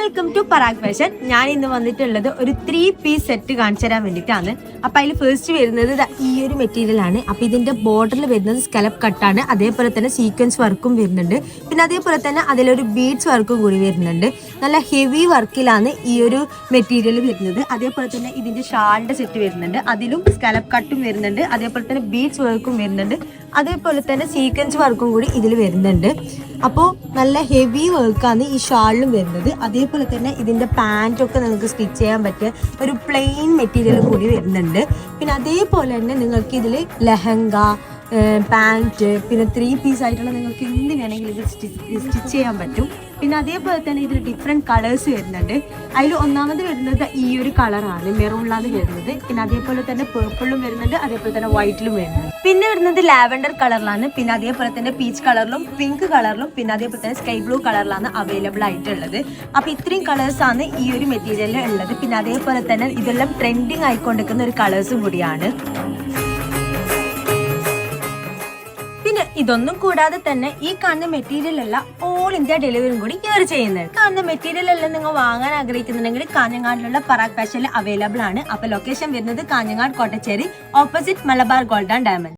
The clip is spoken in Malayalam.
Welcome to Parag fashion. ഞാൻ ഇന്ന് വന്നിട്ടുള്ളത് ഒരു 3 പീസ് സെറ്റ് കാണിച്ചു തരാൻ വേണ്ടിയിട്ടാണ്. അപ്പം അതിൽ ഫസ്റ്റ് വരുന്നത് ഈ ഒരു മെറ്റീരിയൽ ആണ്. അപ്പം ഇതിന്റെ ബോർഡറിൽ വരുന്നത് സ്കലപ്പ് കട്ടാണ്. അതേപോലെ തന്നെ സീക്വൻസ് വർക്കും വരുന്നുണ്ട്. പിന്നെ അതേപോലെ തന്നെ അതിലൊരു ബീഡ്സ് വർക്കും കൂടി വരുന്നുണ്ട്. നല്ല ഹെവി വർക്കിലാണ് ഈ ഒരു മെറ്റീരിയൽ വരുന്നത്. അതേപോലെ തന്നെ ഇതിന്റെ ഷാളിന്റെ സെറ്റ് വരുന്നുണ്ട്. അതിലും സ്കലപ്പ് കട്ടും വരുന്നുണ്ട്. അതേപോലെ തന്നെ ബീഡ്സ് വർക്കും വരുന്നുണ്ട്. അതേപോലെ തന്നെ സീക്വൻസ് വർക്കും കൂടി ഇതിൽ വരുന്നുണ്ട്. അപ്പോൾ നല്ല ഹെവി വർക്കാണ് ഈ ഷാളിലും വരുന്നത്. അതേപോലെ തന്നെ ഇതിൻ്റെ പാൻറ്റൊക്കെ നിങ്ങൾക്ക് സ്റ്റിച്ച് ചെയ്യാൻ പറ്റിയ ഒരു പ്ലെയിൻ മെറ്റീരിയൽ കൂടി വരുന്നുണ്ട്. പിന്നെ അതേപോലെ തന്നെ നിങ്ങൾക്ക് ഇതിൽ ലെഹങ്ക, പാൻറ്റ്, പിന്നെ 3 പീസ് ആയിട്ടുള്ള നിങ്ങൾക്ക് എന്ത് വേണമെങ്കിലും ഇത് സ്റ്റിച്ച് ചെയ്യാൻ പറ്റും. പിന്നെ അതേപോലെ തന്നെ ഇതിൽ ഡിഫറെൻറ്റ് കളേഴ്സ് വരുന്നുണ്ട്. അതിൽ ഒന്നാമത് വരുന്നത് ഈ ഒരു കളറാണ്, മെറൂണിലാണ് വരുന്നത്. പിന്നെ അതേപോലെ തന്നെ പേർപ്പിളും വരുന്നുണ്ട്. അതേപോലെ തന്നെ വൈറ്റിലും വരുന്നുണ്ട്. പിന്നെ വരുന്നത് ലാവൻഡർ കളറിലാണ്. പിന്നെ അതേപോലെ തന്നെ പീച്ച് കളറിലും പിങ്ക് കളറിലും പിന്നെ അതേപോലെ തന്നെ സ്കൈ ബ്ലൂ കളറിലാണ് അവൈലബിൾ ആയിട്ടുള്ളത്. അപ്പോൾ ഇത്രയും കളേഴ്സാണ് ഈ ഒരു മെറ്റീരിയലിൽ ഉള്ളത്. പിന്നെ അതേപോലെ തന്നെ ഇതെല്ലാം ട്രെൻഡിങ് ആയിക്കൊണ്ടിരിക്കുന്ന ഒരു കളേഴ്സും കൂടിയാണ്. പിന്നെ ഇതൊന്നും കൂടാതെ തന്നെ ഈ കാണുന്ന മെറ്റീരിയൽ എല്ലാം ഓൾ ഇന്ത്യ ഡെലിവറിയും കൂടി കെയർ ചെയ്യുന്നത്. കാണുന്ന മെറ്റീരിയൽ എല്ലാം നിങ്ങൾ വാങ്ങാൻ ആഗ്രഹിക്കുന്നുണ്ടെങ്കിൽ കാഞ്ഞങ്ങാടിലുള്ള പരാഗ് ഫാഷനിൽ അവൈലബിൾ ആണ്. അപ്പോൾ ലൊക്കേഷൻ വരുന്നത് Kanhangad Kottachery, opposite Malabar gold and diamond.